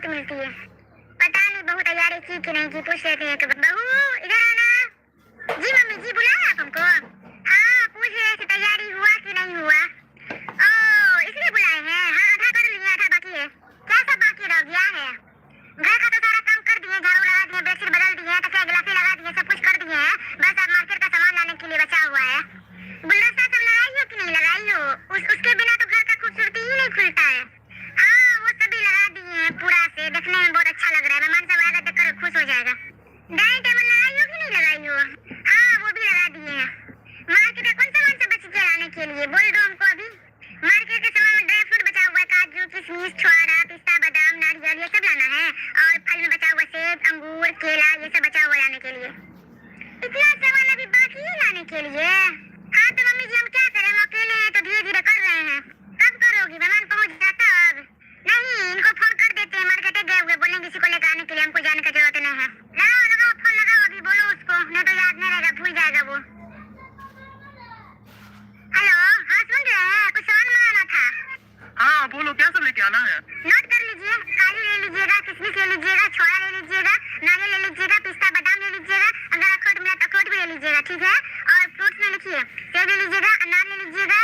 वक्त मिलती है। पता नहीं बहू तैयारी की कि नहीं की, पूछ लेते हैं। तो बहू इधर आना। जी मम्मी जी, बुलाया आप हमको? हाँ, पूछ रहे थे तैयारी हुआ कि नहीं हुआ। ओ इसलिए बुलाए हैं। हाँ, आधा कर लिए, आधा बाकी है। क्या सब बाकी रह गया है? घर का तो सारा काम कर दिए, झाड़ू लगा दिए, बेडशीट बदल दिए, तकिया गिलाफी लगा दिए, सब कुछ कर दिए हैं। बस अब मार्केट का सामान लाने के लिए बचा हुआ है। गुलदस्ता सब लगाई हो कि नहीं लगाई हो? उसके बिना तो घर का खूबसूरती ही नहीं खुलता है। हाँ, वो सभी लगा दिए हैं पूरा से, देखने में बहुत अच्छा लग रहा है। मेहमान सब आएगा देखकर खुश हो जाएगा। डाइनिंग टेबल लगाई हो कि नहीं लगाई हो? हाँ, वो भी लगा दिए हैं। मार्केट का कौन सामान सब बच गया लाने के लिए, बोल दो हमको अभी। मार्केट के सामान में ड्राई फ्रूट बचा हुआ है, काजू किशमिश छुआरा पिस्ता बादाम नारियल, ये सब लाना है। और फल में बचा हुआ सेब अंगूर केला, ये सब बचा हुआ लाने के लिए। इतना सामान अभी बाकी है लाने के लिए? हाँ तो मम्मी जी हम क्या करें, हम अकेले हैं तो धीरे धीरे कर रहे हैं। कब करोगी, मेहमान पहुंच जाता अब? नहीं, इनको फोन कर देते हैं, मार्केट गए हुए, बोलेंगे किसी को लेकर आने के लिए, हमको जाने की जरूरत नहीं है। लगाओ लगाओ फोन लगाओ, अभी बोलो उसको, नहीं तो याद नहीं रहेगा, भूल जाएगा वो। हेलो, हाँ सुन रहे हैं, कुछ सामान मंगाना था। हाँ बोलो, क्या सब लेके आना है? नोट कर लीजिए, काजू ले लीजिएगा, किशमिश ले लीजिएगा, छोला ले लीजिएगा, नारियल ले लीजिएगा, पिस्ता बादाम ले लीजिएगा, अगर अखरोट मिला तो अखरोट भी ले लीजिएगा, ठीक है। और फ्रूट्स में लिखिए, सेब ले लीजिएगा, अनार ले लीजिएगा,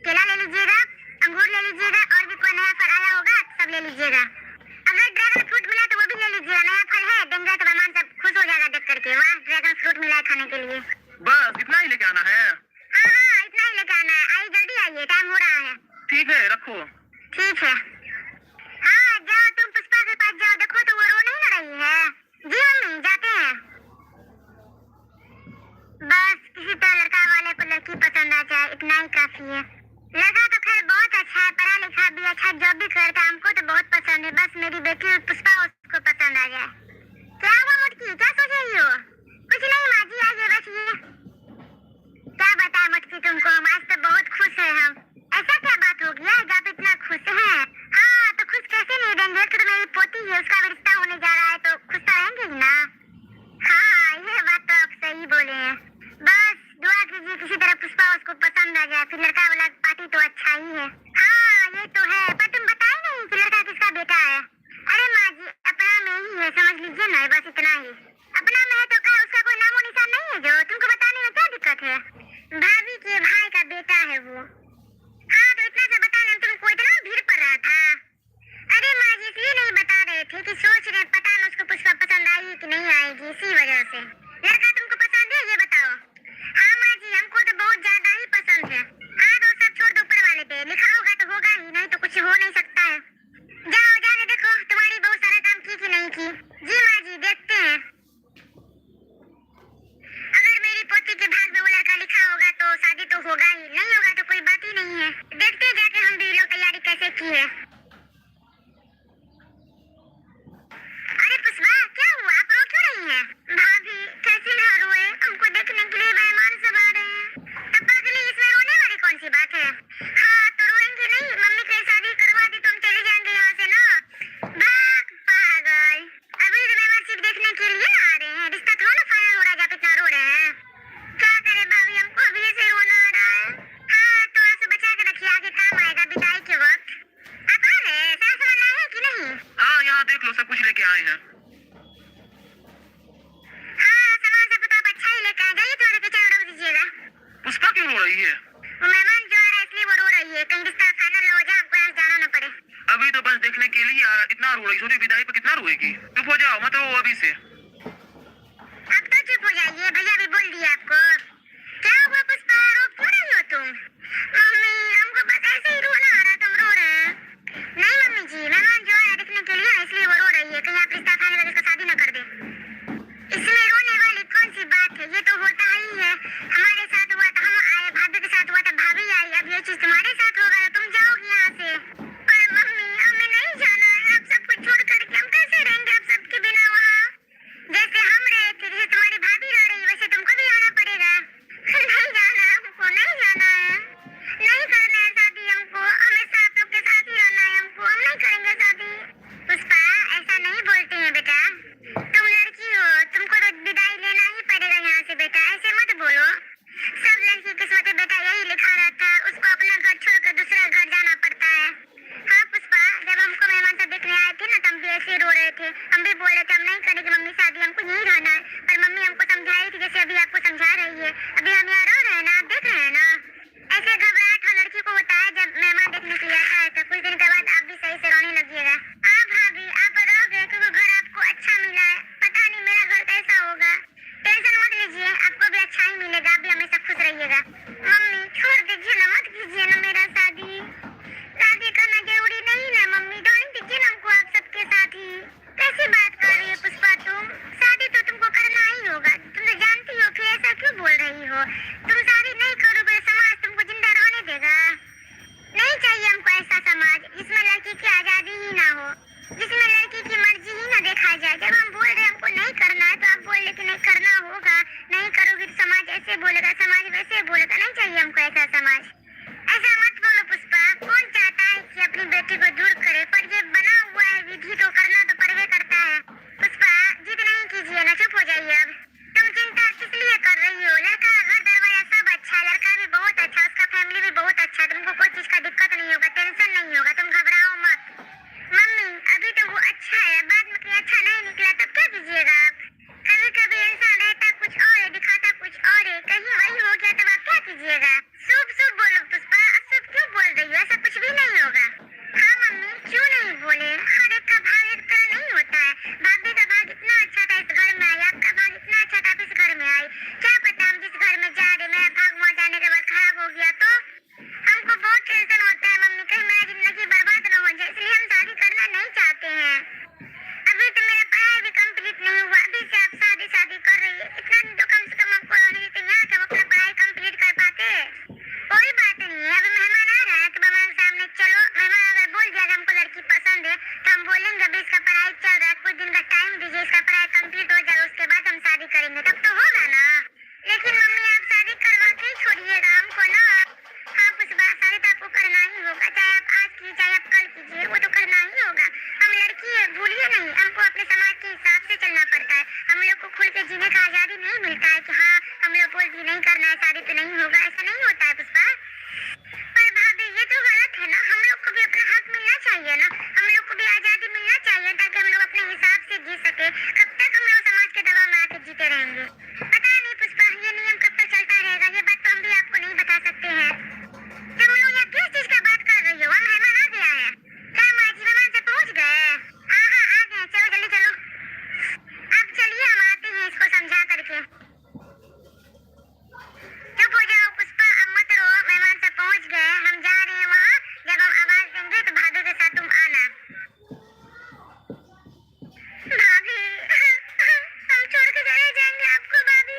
केला ले लीजिएगा, अंगूर ले लीजिएगा, और भी कोई नया फल आया होगा सब ले लीजिएगा। अगर ड्रैगन फ्रूट मिला तो वो भी ले लीजिएगा, नया फल है, देंगे तो मेहमान सब खुश हो जाएगा देख करके, वाह ड्रैगन फ्रूट मिला है खाने के लिए। बस इतना ही लेके आना है? हाँ हाँ, इतना ही लेके आना है। आइए जल्दी आइए, टाइम हो रहा है। ठीक है, रखो। ठीक है। हाँ जाओ, तुम पुष्पा के पास जाओ, देखो तो वो रो नहीं ना रही है। जी मम्मी जाते हैं। बस किसी तरह लड़का वाले को लड़की पसंद आ जाए, इतना ही काफी है। लड़का तो खैर बहुत अच्छा है, पढ़ा लिखा भी अच्छा, जॉब भी करता है, हमको तो बहुत पसंद है। बस मेरी बेटी पुष्पा उसको पसंद आ जाए। क्या हुआ मुटकी, क्या सोच रही हो? कुछ नहीं माँ जी, आइए बैठिए। क्या बताएं मुटकी तुमको, हम आज तो बहुत खुश है हम। ऐसा क्या बात हो गया जो आप इतना खुश हैं? हाँ तो खुश कैसे नहीं रहेंगे, एक तो मेरी पोती है, उसका भी रिश्ता होने जा रहा है, तो खुश तो रहेंगे ही ना। हाँ ये बात तो आप सही बोले हैं। बस दुआ कीजिए किसी तरह पुष्पा उसको पसंद आ जाए, फिर लड़का वाला पार्टी तो अच्छा ही है। हाँ ये तो है, पर तुम बताए नहीं कि लड़का किसका बेटा है। अरे माँ जी अपना में ही है, समझ लीजिए ना, बस इतना ही। अपना में है तो क्या उसका कोई नामो निशान नहीं है जो तुमको बताने में क्या दिक्कत है? भाभी के भाई का बेटा है वो। हाँ तो इतना सा बताने में तुमको इतना भीड़ पड़ रहा था? अरे माँ जी इसलिए नहीं बता रहे थे कि सोच रहे पता न उसको पुष्पा पसंद आएगी कि नहीं आएगी, इसी वजह से। लड़का तुमको पसंद है ये बताओ? हाँ माँ जी हमको तो बहुत ज्यादा ही पसंद है। हाँ तो सब छोड़ दो, ऊपर वाले पे लिखा होगा तो होगा ही, नहीं तो कुछ हो नहीं सकता है। जाओ जाके देखो तुम्हारी बहुत सारा काम की कि नहीं की। जी माँ जी देखते हैं, अगर मेरी पोती के भाग में वो लड़का लिखा होगा तो शादी तो होगा ही, नहीं होगा तो कोई बात ही नहीं है। देखते जाके हम भी लोग तैयारी कैसे की है। अरे पुष्पा क्या हुआ, आप रो क्यों रही हैं? भाभी कैसे ना रोए, हमको देखने के लिए मेहमान सब आ रहे हैं। पापा के लिए इसमें रोने वाली कौन सी बात है? हाँ तो रोएंगे नहीं, मम्मी की शादी करवा दी तो हम चले जाएंगे यहाँ से ना। भाग पागल, अभी तो मेहमान सिर्फ देखने के लिए आ रहे हैं, रिश्ता थोड़ा ना फाइनल हो रहा है जब इतना रो रहे हैं। क्या करे भाभी हमको अभी से रोना आ रहा है। हाँ तो आंसू बचा के रखिए, आगे काम आएगा विदाई के वक्त। आप आ रहे हैं, सारा सामान लाए हैं कि नहीं? हाँ यहाँ देख लो, सब कुछ लेके आए हैं। हाँ सामान सब तो आप अच्छा ही लेकर आए, जाइए थोड़ा किचन रख दीजिएगा। पुष्पा क्यों रो रही है? वो मेहमान जो आ रहा है इसलिए वो रो रही है, कहीं रिश्ता फाइनल हो जाए हमको यहाँ से जाना न पड़े। अभी तो बस देखने के लिए इतना रो रही, सोची विदाई पे कितना रोएगी। चुप हो जाओ, मत रो अभी से। अब तो चुप हो जाइए, भैया भी बोल दिया आपको। क्या हुआ पुष्पा, रो क्यों रही हो तुम? मम्मी हमको बस ऐसे ही रोना आ रहा, तुम रो रहे हैं। नहीं मम्मी जी, मेहमान जो आया देखने के लिए इसलिए वो रो रही है, कहीं आप रिश्ता फाइनल करके इसका शादी न कर दे। इसमें रोने वाली कौन सी बात है, ये तो होता ही है। हमारे साथ हुआ था, हम आए, भाभी के साथ हुआ था, भाभी आई, अब ये चीज तुम्हारे साथ होगा तो तुम जाओगी यहाँ से। पर मम्मी हमें नहीं जाना है, आप सब कुछ छोड़ करके हम कैसे रहेंगे आप सबके बिना वहाँ? जैसे हम रहे थे, जैसे तुम्हारी भाभी रह रही वैसे तुमको भी आना पड़ेगा। नहीं जाना हमको, नहीं जाना है, नहीं करना है शादी हमको। ऐसे रो रहे थे, हम भी बोल रहे थे हम नहीं करेंगे मम्मी शादी, हमको यहीं रहना है, पर मम्मी हमको समझा रही थी जैसे अभी आपको समझा रही है। अभी हम यहाँ रो रहे हैं ना, आप देख रहे हैं ना। ऐसे घबराहट हर लड़की को होता है जब मेहमान देखने के लिए आता है, तो कुछ दिन के बाद आप भी सही से रोने लगिएगा। हाँ भाभी, आप रहोगे क्योंकि घर आपको अच्छा मिला है, पता नहीं मेरा घर कैसा होगा। टेंशन मत लीजिए, आपको भी अच्छा ही मिलेगा, आप भी हमेशा खुश रहिएगा। मम्मी छोड़ दीजिए ना, मत कीजिए ना मेरा शादी, शादी करना जरूरी नहीं ना मम्मी, डाल दीजिए ना हमको आप सबके साथ ही। कैसी बात कर रही है पुष्पा तुम, शादी तो तुमको करना ही होगा, तुम तो जानती हो, फिर ऐसा क्यों बोल रही हो। तुम शादी नहीं करोगे समाज तुमको जिंदा रहने देगा। नहीं चाहिए हमको ऐसा समाज जिसमें लड़की की आजादी ही ना हो, जिसमें लड़की की मर्जी ही ना देखा जाए। जब हम बोल रहे हैं हमको नहीं करना है तो आप बोल रहे कि नहीं करना होगा, नहीं करोगे तो समाज ऐसे बोलेगा, समाज वैसे बोलेगा। नहीं चाहिए हमको ऐसा समाज। ऐसा मत बोलो पुष्पा, कौन चाहता है कि अपनी बेटी को दूर करे, पर ये बना हुआ है विधि तो करना तो पड़वे करता है। पुष्पा जिद नहीं कीजिए ना, चुप हो जाइए अब। तुम चिंता किस लिए कर रही हो, लड़का घर दरवाजा सब अच्छा, लड़का भी बहुत अच्छा, उसका फैमिली भी बहुत अच्छा, तुमको कोई चीज का दिक्कत नहीं होगा, टेंशन नहीं होगा, तुम घबराओ मत। मम्मी अभी तो वो अच्छा है, बाद में कहीं अच्छा नहीं निकला तब क्या कीजिएगा आप। कभी कभी इंसान रहता कुछ और है, दिखाता कुछ और है, कहीं वही हो गया तब आप क्या कीजिएगा। शुभ शुभ बोलो पुष्पा, अशुभ क्यों बोल रही हो, ऐसा कुछ भी नहीं होगा। हाँ मम्मी क्यों नहीं बोले, हर एक का भाग एक तरह नहीं होता है। भाभी का भाग इतना अच्छा था इस घर में आई, आपका भाग इतना अच्छा था आप इस घर में आई। क्या पता हम जिस घर में जा रहे मेरा भाग वहाँ जाने के बाद खराब हो गया तो। हमको बहुत टेंशन होता है मम्मी, कहीं मेरा जिंदगी बर्बाद न हो जाए, इसलिए हम शादी करना नहीं चाहते हैं। अभी तो मेरा पढ़ाई भी कंप्लीट नहीं हुआ, अभी से आप शादी शादी कर रही है, इतना दिन तो कम से कम हमको रहने देते यहाँ कि हम अपना पढ़ाई कंप्लीट कर पाते। कोई बात नहीं है, अभी मेहमान आ रहा है तो मेहमान के सामने चलो, मेहमान अगर बोल दिया कि हमको लड़की पसंद है तो हम बोलेंगे अभी इसका पढ़ाई चल रहा है, कुछ दिन का टाइम दीजिए, इसका पढ़ाई कंप्लीट हो जाएगा, उसके बाद हम शादी करेंगे, तब तो होगा ना। लेकिन मम्मी आप शादी करवा के ही छोड़िएगा हमको ना। हाँ पुष्पा शादी तो आपको करना ही होगा, चाहे आप आज कीजिए चाहे आप कल कीजिए, वो तो करना ही होगा। हम लड़की है भूलिए नहीं, हमको अपने समाज के हिसाब से चलना पड़ता है, हम लोग को खुल के जीने का आजादी नहीं मिलता है कि हाँ हम लोग बोलती नहीं करना है शादी तो नहीं होगा, ऐसा नहीं होता है पुष्पा। पर भाभी ये तो गलत है ना, हम लोग को भी अपना हक मिलना चाहिए ना, हम लोग को भी आजादी मिलना चाहिए ताकि हम लोग अपने हिसाब से जी सके। कब तक हम लोग समाज के दबाव में आके जीते रहेंगे, पता नहीं पुष्पा ये नियम कब तक चलता रहेगा, ये बात तो हम भी आपको नहीं बता सकते हैं। तुम लोग यहाँ किस चीज का बात कर रही हो, हम मेहमान आ गया है क्या, माजी मेहमान से पहुँच गए। हाँ हाँ आ गए, चलो जल्दी चलो, अब चलिए हम आते हैं इसको समझा करके। चुप हो जाओ पुष्पा, अब मत रो, मेहमान से पहुँच गए, हम जा रहे हैं वहाँ, जब हम आवाज देंगे तो भाभी के साथ तुम आना। भाभी हम छोड़ के चले जाएंगे आपको भाभी।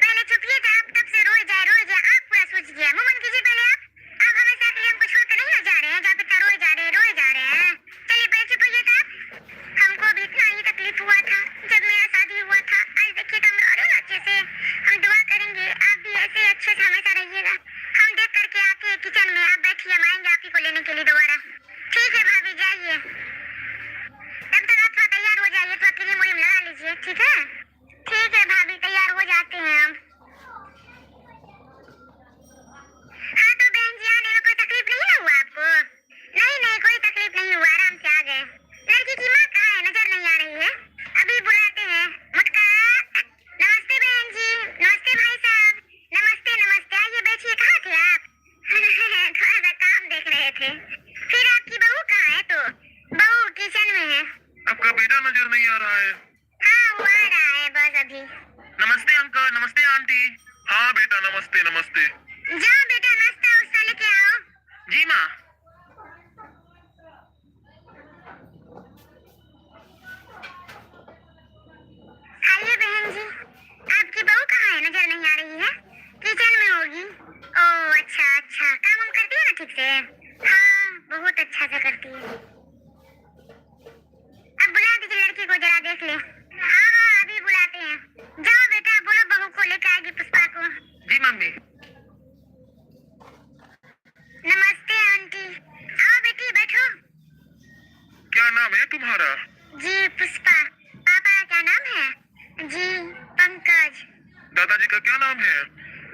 पहले छुपिए थे आप, तब से रोए जाए आँख पूरा सूज गया, मुंह बंद कीजिए पहले आप हमेशा के लिए हमको छोड़ के नहीं ना जा रहे हैं, जब इतना रोए जा रहे हैं। चलिए पहले चुप होइए था, हमको भी इतना ही तकलीफ हुआ था जब मेरा शादी हुआ था, आज देखिए हम रो रहे अच्छे से। हम दुआ करेंगे आप भी ऐसे अच्छे से हमेशा रहिएगा, हम देख करके आके किचन में आप बैठिए, हम आएंगे आप ही को लेने के लिए दोबारा। ठीक है भाभी जाइए, तब तक आप थोड़ा तैयार हो जाइए, थोड़ा क्रीम व्रीम लगा लीजिए, ठीक है। ठीक है भाभी तैयार हो जाते हैं हम। हाँ तो बहन जी आने में कोई तकलीफ नहीं ना हुआ आपको। नहीं नहीं कोई तकलीफ नहीं हुआ, आराम से आ गए। लड़की की माँ कहाँ है, नजर नहीं आ रही है, अभी बुलाते हैं। मुटका नमस्ते बहन जी, नमस्ते भाई साहब, नमस्ते नमस्ते, आइए बैठिए, कहाँ थे आप। थोड़ा सा काम देख रहे थे। फिर आपकी बहू कहाँ है, तो बहू किचन में है। आपका बेटा नजर नहीं आ रहा है। हाँ वो आ रहा है बस अभी। नमस्ते अंकल, नमस्ते आंटी। हाँ बेटा नमस्ते नमस्ते। जाओ बेटा नाश्ता उस्ता लेके आओ। जी माँ। आइए बहन जी, आपकी बहू कहाँ है, नजर नहीं आ रही है, किचन में होगी। ओह अच्छा अच्छा, काम हम करती है ना ठीक से। हाँ बहुत अच्छा से करती है। अब बुला दीजिए लड़की को, जरा देख ले। हाँ हाँ अभी बुलाते हैं, जाओ बेटा बोलो बहू को लेकर आएगी पुष्पा को। जी मम्मी। नमस्ते आंटी, आओ बेटी बैठो। क्या नाम है तुम्हारा। जी पुष्पा। पापा का क्या नाम है। जी पंकज। दादाजी का क्या नाम है।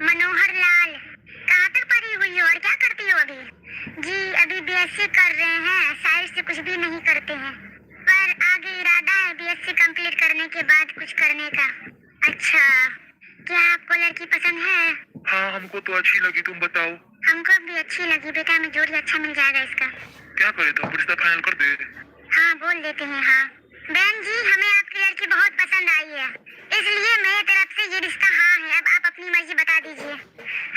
मनोहर लाल। कहाँ तक पढ़ी हुई हो और क्या करती हो अभी। जी अभी बीएससी कर रहे हैं, साइड से कुछ भी नहीं करते हैं, पर कंप्लीट करने के बाद कुछ करने का। अच्छा, क्या आपको लड़की पसंद है? हाँ हमको तो अच्छी लगी, तुम बताओ। हमको भी अच्छी लगी बेटा, हमें जोड़ी अच्छा मिल जाएगा इसका। क्या करे तो रिश्ता फाइनल कर दे। हाँ बोल देते हैं। हाँ बहन जी, हमें आपकी लड़की बहुत पसंद आई है, इसलिए मेरे तरफ से ये रिश्ता हाँ है। अब आप अपनी मर्जी बता दीजिए।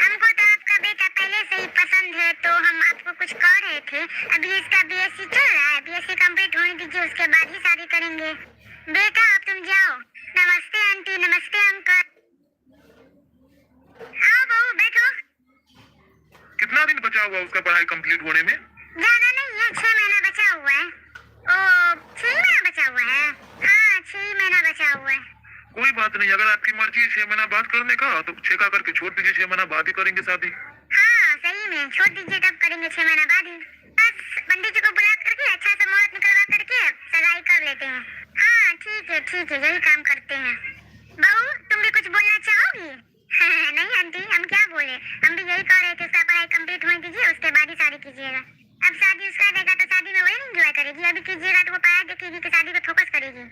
हमको तो आपका बेटा पहले से ही पसंद है, तो हम आपको कुछ कह रहे थे। अभी इसका बीएससी चल रहा है, बीएससी कंप्लीट होने दीजिए, उसके बाद ही शादी करेंगे। बेटा अब तुम जाओ। नमस्ते आंटी, नमस्ते अंकल। आओ बहू बैठो। कितना दिन बचा हुआ उसका पढ़ाई कंप्लीट होने में? ज्यादा नहीं है, 6 महीना बचा हुआ है। ओ 6 महीना बचा हुआ है? हाँ 6 महीना बचा हुआ है। कोई बात नहीं, अगर आपकी मर्जी है 6 महीना बाद करने का तो 6 का करके छोड़ दीजिए, 6 महीना बाद ही करेंगे शादी। हाँ सही में छोड़ दीजिए, तब करेंगे 6 महीना बाद ही। बस पंडित जी को बुला करके अच्छा सा मुहूर्त निकलवा करके सगाई कर लेते हैं। हाँ ठीक है, यही काम करते हैं। बहू तुम भी कुछ बोलना चाहोगी? नहीं आंटी, हम क्या बोले, हम भी यही कह रहे थे उसका पढ़ाई कंप्लीट होने दीजिए, उसके बाद ही शादी कीजिएगा। अब शादी उसका देगा तो शादी में वही एंजॉय करेगी, अभी कीजिएगा तो वो पढ़ाई देखेगी कि शादी पे फोकस करेगी।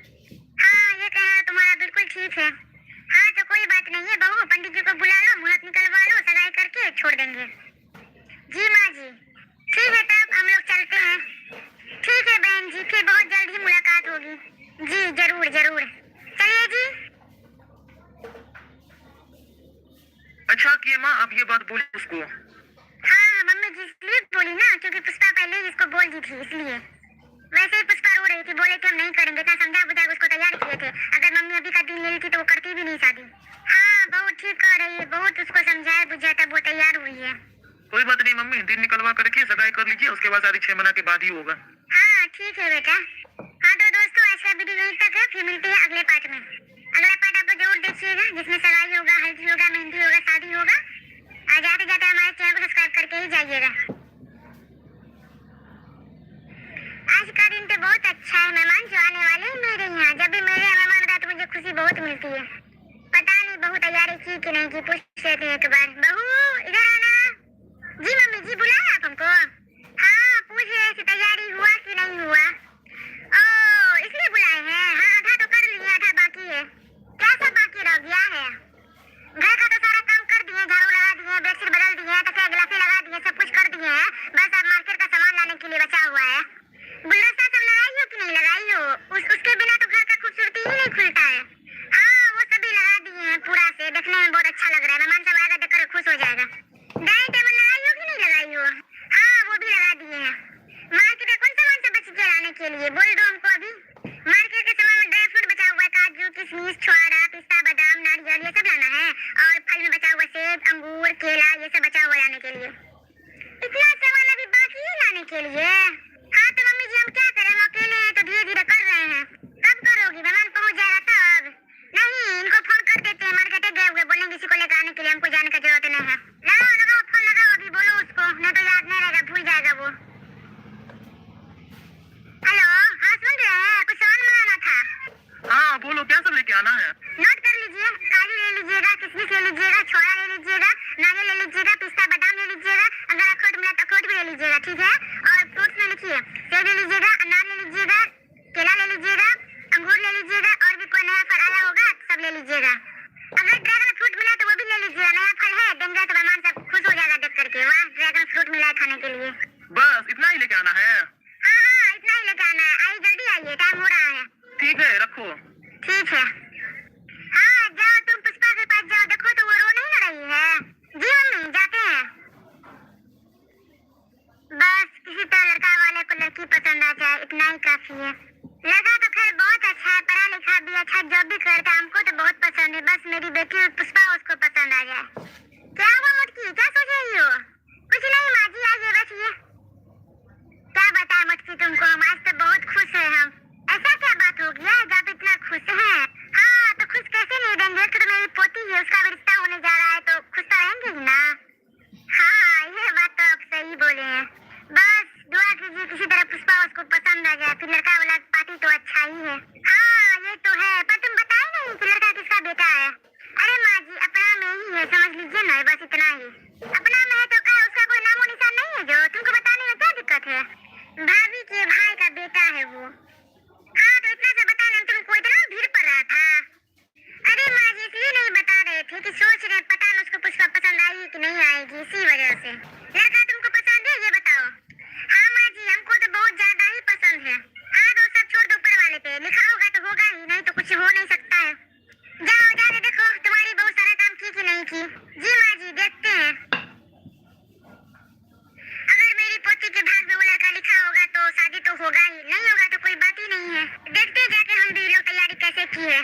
हाँ ये कहना तुम्हारा बिल्कुल ठीक है। हाँ तो कोई बात नहीं है बहू, पंडित जी को बुला लो, मुहूर्त निकलवा लो, सगाई करके छोड़ देंगे। जी माँ जी ठीक है, तब हम लोग चलते हैं। ठीक है बहन जी, फिर बहुत जल्द ही मुलाकात होगी। जी जरूर जरूर, चलिए जी। अच्छा किए माँ, आप ये बात बोली उसको? हाँ मम्मी जी इसलिए बोली ना क्योंकि पुष्पा पहले ही इसको बोल दी थी, इसलिए। वैसे ही पुष्पा रो रही थी, बोले थे हम नहीं करेंगे, इतना समझा बुझा के उसको तैयार किए थे। अगर मम्मी अभी का दिन ले लेती तो वो करती भी नहीं शादी। हाँ बहुत ठीक कह रही है, बहुत उसको समझाया बुझाया तब वो तैयार हुई है। कोई बात नहीं मम्मी, दिन निकलवा करके सगाई कर लीजिए, उसके बाद शादी 6 महीना के बाद ही होगा। हाँ ठीक है बेटा। हाँ तो दोस्तों आज का वीडियो यहीं तक है, फिर मिलते हैं अगले पार्ट में। अगला पार्ट आप लोग जरूर देखिएगा, जिसमें सगाई होगा, हल्दी होगा, मेहंदी होगा, शादी होगा। जाते जाते हमारे चैनल को सब्सक्राइब करके ही जाइएगा। आज का दिन तो बहुत अच्छा है, मेहमान जो आने वाले हैं मेरे यहाँ। जब भी मेरे यहाँ मेहमान आता है तो मुझे खुशी बहुत मिलती है। पता नहीं बहू तैयारी की कि नहीं की, पूछ लेते हैं एक बार। बहू इधर आना। जी मम्मी जी बुलाया आप हमको? हाँ पूछ रहे थे तैयारी हुआ कि नहीं हुआ। ओ इसलिए बुलाए हैं? हाँ आधा तो कर लिए, आधा बाकी है। क्या सब बाकी रह गया है? घर का तो सारा काम कर दिए, झाड़ू लगा दिए, बेडशीट बदल दिए, तकिया गिलाफे लगा दिए, सब कुछ कर दिए हैं। बस अब मार्केट का सामान लाने के लिए बचा हुआ है। गुलदस्ता सब लगाई हो कि नहीं लगाई हो? उसके बिना तो घर का खूबसूरती ही नहीं खुलता है। हाँ वो सभी लगा दिए हैं पूरा से, देखने में बहुत अच्छा लग रहा है। मेहमान सब आएगा देखकर खुश हो जाएगा। डाइनिंग टेबल लगाई हो कि नहीं लगाई हो? हाँ वो भी लगा दिए हैं। मार्केट में कौन सामान सब बच गया लाने के लिए, बोल दो हमको अभी। मार्केट के सामान में ड्राई फ्रूट बचा हुआ है, काजू किशमिश छुआरा पिस्ता बादाम नारियल ये सब लाना है, और फल में बचा हुआ सेब अंगूर केला ये सब बचा हुआ लाने के लिए। इतना सामान अभी बाकी है लाने के लिए? हाँ तो मम्मी जी हम क्या करें, हम अकेले हैं तो धीरे धीरे कर रहे हैं। कब करोगी, मेहमान पहुंच जाएगा तब? नहीं इनको फोन कर देते हैं, मार्केट गए हुए, बोलेंगे किसी को लेकर आने के लिए, हमको जाने का जरूरत नहीं है। लगाओ लगाओ फोन लगाओ, अभी बोलो उसको, नहीं तो याद नहीं रहेगा, भूल जाएगा वो। हेलो हाँ सुन रहे हैं, कुछ सामान मंगाना था। हाँ बोलो, क्या सब लेके आना है? नोट कर लीजिए, काजू ले लीजिएगा, किशमिश ले लीजिएगा, छोला ले लीजिएगा, नारियल ले लीजिएगा, पिस्ता बादाम ले लीजिएगा, अगर अखरोट मिला तो अखरोट भी ले लीजिएगा, ठीक है। और फ्रूट्स में लिखिए सेब ले लीजिएगा, अनार ले लीजिएगा, केला ले लीजिएगा, अंगूर ले लीजिएगा, और भी कोई नया फल आया होगा सब ले लीजिएगा। अगर ड्रैगन फ्रूट मिला तो वो भी ले लीजिएगा, नया फल है, देंगे तो मेहमान सब खुश हो जाएगा देख करके, वाह ड्रैगन फ्रूट मिला है खाने के लिए। बस इतना ही लेके आना है? हाँ इतना ही लेके आना है, आइए जल्दी आइए, टाइम हो रहा है। ठीक है रखो। ठीक है। हाँ जाओ तुम पुष्पा के पास जाओ, देखो तो वो रो नहीं ना रही है। जी मम्मी जाते हैं। बस किसी तरह लड़का वाले को लड़की पसंद आ जाए, इतना ही काफी है। लगा तो खैर बहुत अच्छा है, पढ़ा लिखा भी अच्छा, जॉब भी करता है, हमको तो बहुत पसंद है। बस मेरी बेटी पुष्पा उसको पसंद आ जाए। क्या हुआ मुटकी, क्या सोच रही हो? कुछ नहीं माँ जी आइए बैठिए। क्या बताएं मुटकी तुमको, हम आज तो बहुत खुश है हम। ऐसा क्या बात हो गया है आप इतना खुश हैं? हाँ तो खुश कैसे नहीं रहेंगे, एक तो मेरी पोती है, उसका भी रिश्ता होने जा रहा है, तो खुश तो रहेंगे ही ना। हाँ ये बात तो आप सही बोले हैं। बस दुआ कीजिए किसी तरह पुष्पा उसको पसंद आ जाए, फिर लड़का वाला पार्टी तो अच्छा ही है। हाँ ये तो है, पर तुम बताए नहीं कि लड़का किसका बेटा है। अरे माँ जी अपना में ही है, समझ लीजिए ना, बस इतना ही। अपना में है तो क्या उसका कोई नामो निशान नहीं है जो तुमको बताने में क्या दिक्कत है? भाभी के भाई का बेटा है वो। हाँ तो इतना सा बताने में तुमको इतना लिखा होगा तो होगा ही, नहीं तो कुछ हो नहीं सकता है। जाओ जाके देखो तुम्हारी बहुत सारा काम की कि नहीं की। जी माँ जी देखते हैं, अगर मेरी पोती के भाग में वो लड़का लिखा होगा तो शादी तो होगा ही, नहीं होगा तो कोई बात ही नहीं है। देखते हैं जाके हम भी लोग तैयारी कैसे की है।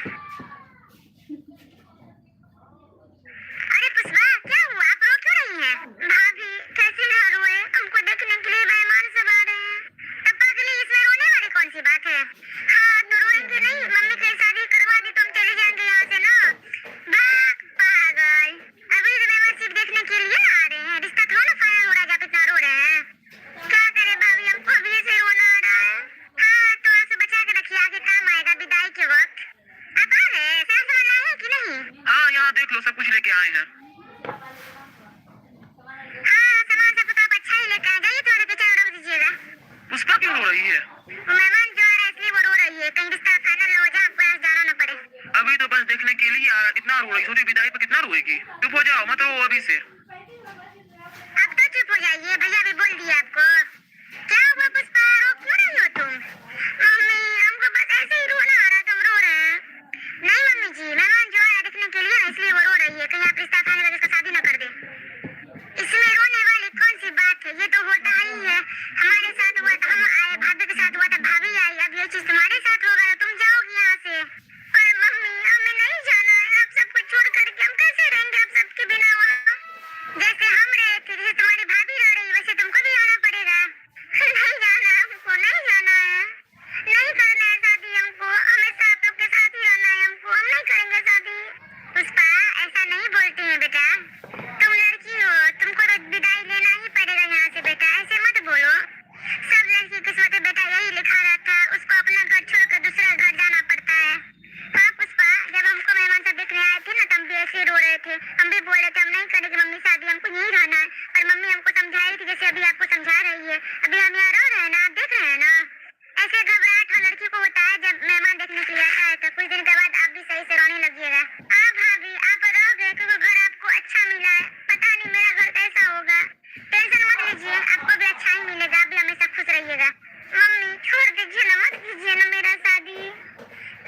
अरे पुष्पा क्या हुआ, आप रो क्यों रही हैं? भाभी कैसे ना रोए, हमको देखने के लिए मेहमान सब आ रहे हैं। तब पागली इसमें रोने वाली कौन सी बात है। हाँ तो रोएंगे नहीं, मम्मी की शादी करवा दी तो हम चले जाएंगे यहाँ से ना। भाग पागल, अभी तो मेहमान सिर्फ देखने के लिए आ रहे हैं, रिश्ता थोड़ा ना फाइनल हो रहा है जब इतना रो रहे हैं। क्या करे भाभी, हमको अभी ऐसे रोना आ रहा है। हाँ तो आंसू बचा के रखिए, आगे काम आएगा विदाई के वक्त। आप आ रहे हैं, सामान सामान लाए हैं कि नहीं? हाँ यहाँ देख लो सब कुछ लेके आए हैं। हाँ सामान सब तो आप अच्छा ही लेके आए, जाइए थोड़ा पीछे रख दीजिएगा। पुष्पा क्यों रो रही है? वो मेहमान जो आ रहा है इसलिए वो रो रही है, कहीं रिश्ता फाइनल ना हो जाए, आपको यहाँ से जाना ना पड़े। अभी तो बस देखने के लिए आ रहा, कितना रो रही, सोची विदाई पे कितना रोएगी। चुप हो जाओ, मत रो अभी से। अब तो चुप हो जाइए, भैया भी बोल दिया आपको। क्या हुआ पुष्पा, रो क्यों रही हो तुम? मम्मी हमको बस ऐसे ही रोना आ रहा है, तुम रो रहे हैं। नहीं मम्मी जी, मेहमान जो आया देखने के लिए इसलिए वो रो रही है, कहीं आप रिश्ता फाइनल करके उसका शादी न कर दे। इसमें रोने वाली कौन सी बात है, ये तो होता ही है। हमारे साथ हुआ था, हम आए, भाभी के साथ हुआ था, भाभी आई, अब ये चीज तुम्हारे साथ होगा तो तुम जाओगी यहाँ से। पर मम्मी हमें नहीं जाना है, आप सब कुछ छोड़ करके हम कैसे रहेंगे आप सबके बिना वहाँ। जैसे हम रहे थे, जैसे तुम्हारी भाभी रह रही वैसे तुमको भी आना पड़ेगा। नहीं जाना हमको, नहीं जाना है, नहीं करना है शादी हमको, हमेशा आप लोग के साथ ही रहना है हमको, हम नहीं करेंगे शादी। पुष्पा ऐसा नहीं बोलते हैं बेटा, तुम लड़की हो, तुमको तो विदाई लेना ही पड़ेगा यहाँ से बेटा, ऐसे मत बोलो। सब लड़की किस्मत में बेटा यही लिखा रहता है, उसको अपना घर छोड़कर दूसरा घर जाना पड़ता है। हाँ पुष्पा, जब हमको मेहमान सब देखने आए थे ना, तब भी ऐसे रो रहे थे, हम भी बोल रहे थे हम नहीं करेंगे मम्मी शादी, हमको यहीं रहना है। पर मम्मी हमको समझा रही थी जैसे अभी आपको समझा रही है, अभी हम यहाँ रह रहे हैं ना, आप देख रहे हैं ना। ऐसे घबराहट हर लड़की को होता है जब मेहमान देखने के लिए आता है, तो कुछ दिन के बाद आप भी सही से रोने लगिएगा। हाँ भाभी आप रहोगे क्योंकि घर आपको अच्छा मिला है, पता नहीं मेरा घर कैसा होगा। टेंशन मत लीजिए, आपको भी अच्छा ही मिलेगा, आप भी हमेशा खुश रहिएगा। मम्मी छोड़ दीजिए ना, मत कीजिए ना मेरा शादी,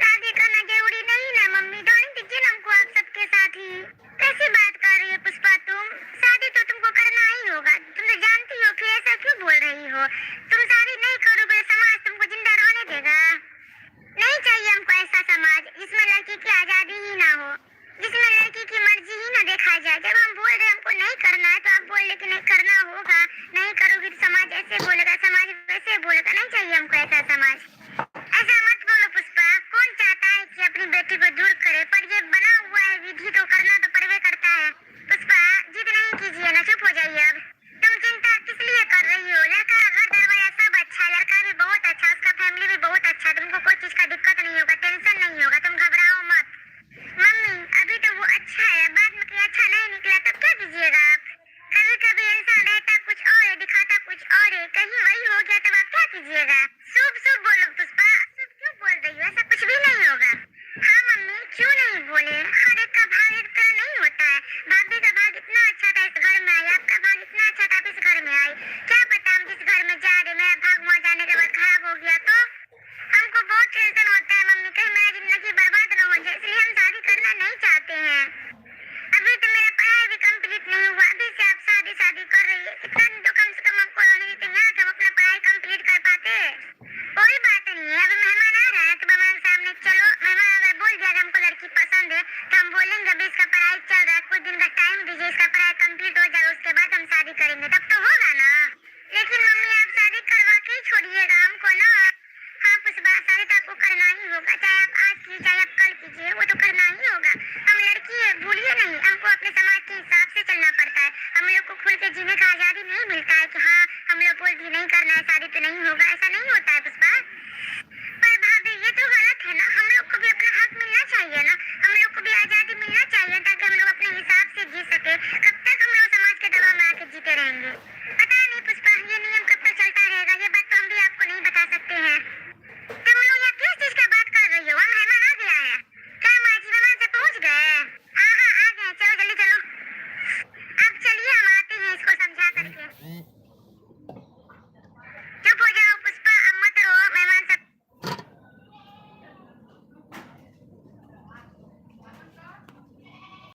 शादी करना जरूरी नहीं ना मम्मी, ढूंढ दीजिए ना हमको आप सबके साथ ही। कैसी बात कर रही है पुष्पा तुम, शादी तो तुमको करना ही होगा, तुम तो जानती हो, फिर ऐसा क्यों बोल रही हो। तुम शादी नहीं करोगे समाज तुमको जिंदा रहने देगा। नहीं चाहिए हमको ऐसा समाज जिसमें लड़की की आजादी ही ना हो, जिसमें लड़की की मर्जी ही ना देखा जाए। जब हम बोल रहे हमको नहीं करना है तो आप बोल रहे कि नहीं करना होगा, नहीं करोगी तो समाज ऐसे बोलेगा, समाज वैसे बोलेगा। नहीं चाहिए हमको ऐसा समाज, ऐसा मत बोलो पुष्पा। कौन चाहता है कि अपनी बेटी को दूर करे, पर ये बना हुआ है विधि तो करना तो पड़वे करता है। पुष्पा जिद नहीं कीजिए ना, चुप हो जाइए अब। तुम चिंता किस लिए कर रही हो, लड़का घर दरवाजा सब अच्छा, लड़का भी बहुत अच्छा, उसका फैमिली भी बहुत अच्छा, तुमको कोई चीज का दिक्कत नहीं होगा, टेंशन नहीं होगा, तुम घबराओ मत। मम्मी अभी तो वो अच्छा है, बाद में कहीं अच्छा नहीं निकला तब क्या कीजिएगा आप। कभी कभी इंसान रहता कुछ और है, दिखाता कुछ और है, कहीं वही हो गया तब आप क्या कीजिएगा। शुभ शुभ बोलो पुष्पा, शुभ क्यों बोल रही हो, ऐसा कुछ भी नहीं होगा। हाँ मम्मी क्यों नहीं बोले, हर एक का भाग एक तरह नहीं होता है। भाभी का भाग इतना अच्छा था इस घर में आई, आपका भाग इतना अच्छा था आप इस घर में आई, क्या पता हम जिस घर में जा रहे मेरा भाग वहाँ जाने के बाद खराब हो गया तो। हमको बहुत टेंशन होता है मम्मी, कहीं मेरा जिंदगी बर्बाद न हो जाए, इसलिए हम शादी करना नहीं चाहते हैं। अभी तो मेरा पढ़ाई भी कंप्लीट नहीं हुआ, अभी से आप शादी कर रही है, इतना दिन तो कम से कम हमको रहने देते यहाँ कि हम अपना पढ़ाई कंप्लीट कर पाते। कोई बात नहीं है, अभी मेहमान आ रहे हैं तो मेहमान के सामने चलो, मेहमान अगर बोल दिया कि हमको लड़की पसंद है तो हम बोलेंगे अभी इसका पढ़ाई चल रहा है, कुछ दिन का टाइम दीजिए, इसका पढ़ाई कंप्लीट हो जाए उसके बाद हम शादी करेंगे, तब तो होगा ना। लेकिन मम्मी आप शादी करवा के ही छोड़िएगा हमको ना। हाँ पुष्पा शादी तो आपको करना ही होगा, चाहे आप आज कीजिए चाहे आप कल कीजिए, वो तो करना ही होगा। हम लड़की है भूलिए नहीं, हमको अपने समाज के हिसाब से चलना पड़ता है, हम लोग को खुल के जीने का आजादी नहीं मिलता है कि हाँ हम लोग बोल दिए नहीं करना है शादी तो नहीं होगा, ऐसा नहीं होता